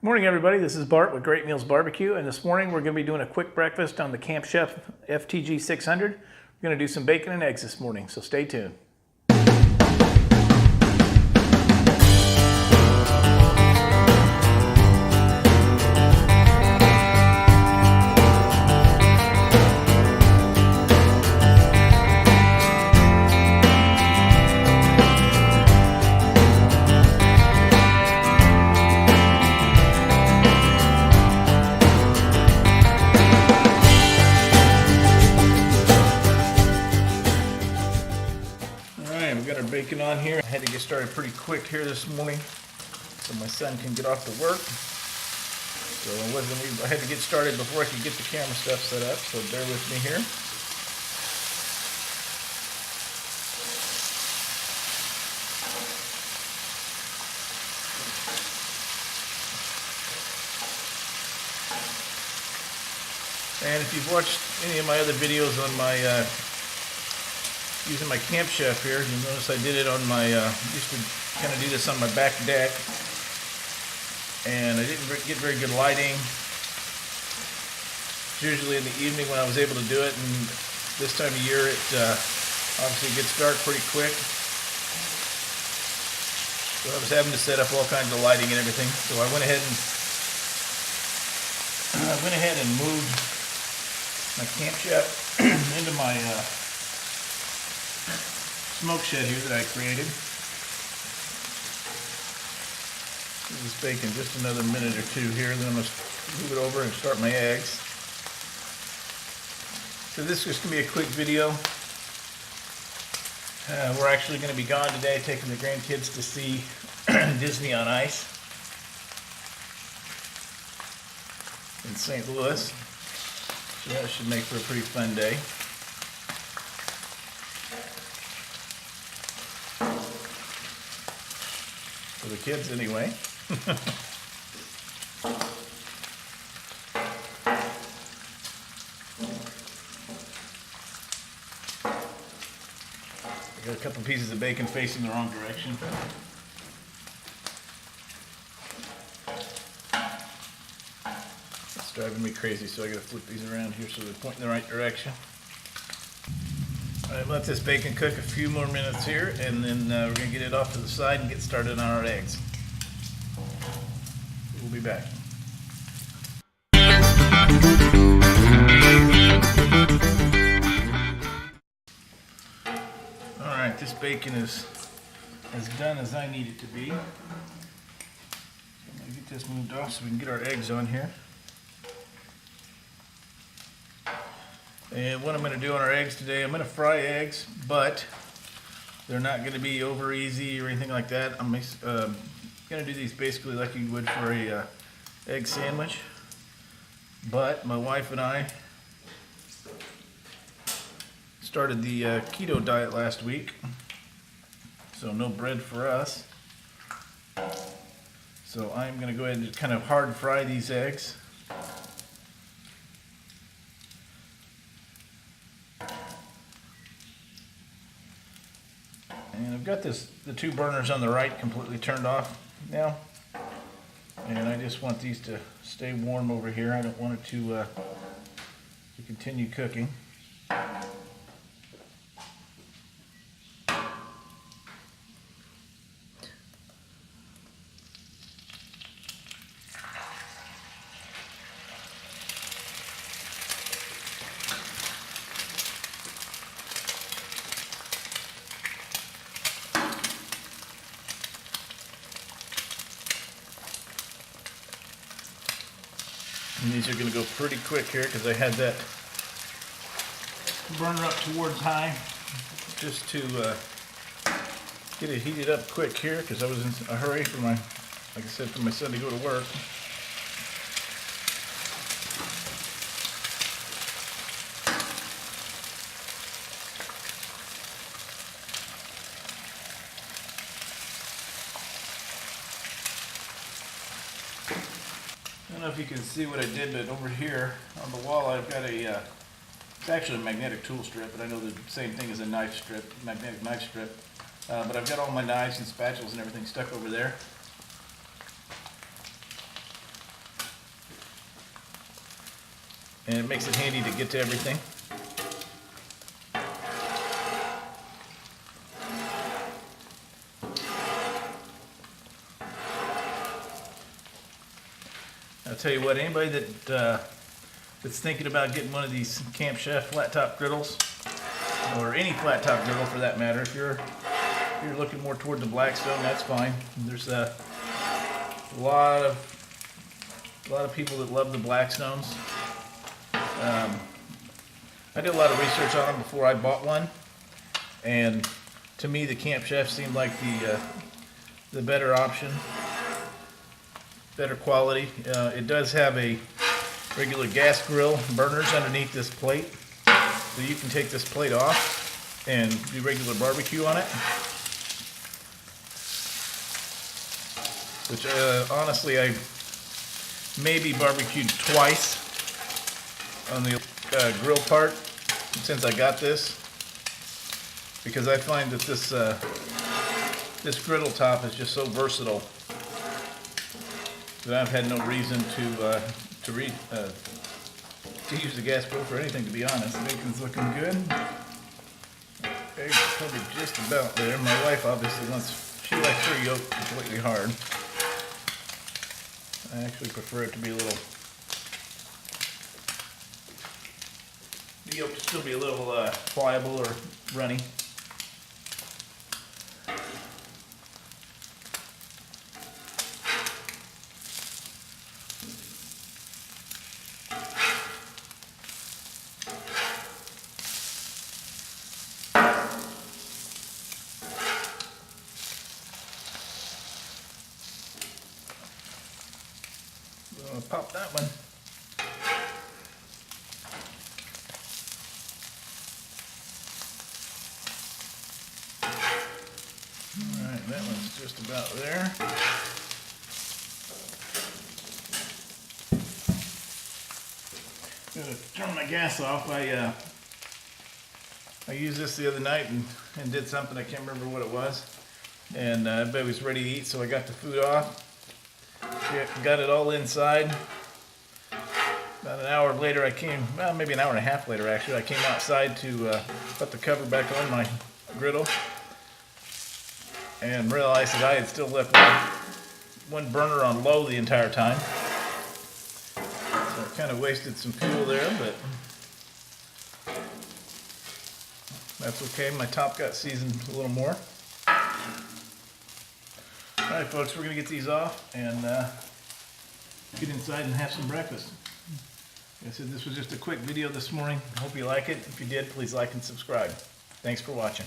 Morning everybody, this is Bart with Great Meals Barbecue, and this morning we're going to be doing a quick breakfast on the Camp Chef FTG600. We're going to do some bacon and eggs this morning, so stay tuned. We've got our bacon on here. I had to get started pretty quick here this morning so my son can get off to work. So I had to get started before I could get the camera stuff set up, so bear with me here. And if you've watched any of my other videos on my using my Camp Chef here, you notice I did it on my, used to kind of do this on my back deck, and I didn't get very good lighting. It's usually in the evening when I was able to do it, and this time of year it obviously gets dark pretty quick. So I was having to set up all kinds of lighting and everything, so I went ahead and moved my Camp Chef into my smoke shed here that I created. Give this bacon just another minute or two here, then I'm going to move it over and start my eggs. So this is just going to be a quick video. We're actually going to be gone today, taking the grandkids to see Disney on Ice in St. Louis. So that should make for a pretty fun day. For the kids anyway. I got a couple pieces of bacon facing the wrong direction. It's driving me crazy, so I gotta flip these around here so they're pointing in the right direction. Alright, let this bacon cook a few more minutes here, and then we're going to get it off to the side and get started on our eggs. We'll be back. Alright, this bacon is as done as I need it to be. So I'm going to get this moved off so we can get our eggs on here. And what I'm going to do on our eggs today, I'm going to fry eggs, but they're not going to be over easy or anything like that. I'm going to do these basically like you would for a egg sandwich. But my wife and I started the keto diet last week, so no bread for us. So I'm going to go ahead and just kind of hard fry these eggs. And I've got the two burners on the right completely turned off now, and I just want these to stay warm over here. I don't want it to continue cooking. And these are going to go pretty quick here because I had that burner up towards high just to get it heated up quick here because I was in a hurry for like I said, for my son to go to work. I don't know if you can see what I did, but over here on the wall I've got a It's actually a magnetic tool strip, but I know the same thing as a knife strip, magnetic knife strip. But I've got all my knives and spatulas and everything stuck over there. and it makes it handy to get to everything. I'll tell you what, anybody that's thinking about getting one of these Camp Chef flat top griddles, or any flat top griddle for that matter, if you're looking more toward the Blackstone, that's fine. There's a lot of people that love the Blackstones. I did a lot of research on them before I bought one, and to me the Camp Chef seemed like the better option, better quality. It does have a regular gas grill burners underneath this plate, so you can take this plate off and do regular barbecue on it. Which honestly, I maybe barbecued twice on the grill part since I got this, because I find that this griddle top is just so versatile that I've had no reason to use the gas grill for anything, to be honest. Bacon's looking good. Eggs are probably just about there. My wife obviously she likes her yolk completely hard. I actually prefer it to be the yolk to still be a little pliable or runny. I'll pop that one. Alright, that one's just about there. I'm gonna turn my gas off. I used this the other night and did something, I can't remember what it was. And everybody was ready to eat, so I got the food off. Got it all inside. About an hour later maybe an hour and a half later actually, I came outside to put the cover back on my griddle and realized that I had still left one burner on low the entire time. So I kind of wasted some fuel there, but that's okay. My top got seasoned a little more. Alright folks, we're going to get these off and get inside and have some breakfast. Like I said, this was just a quick video this morning. I hope you like it. If you did, please like and subscribe. Thanks for watching.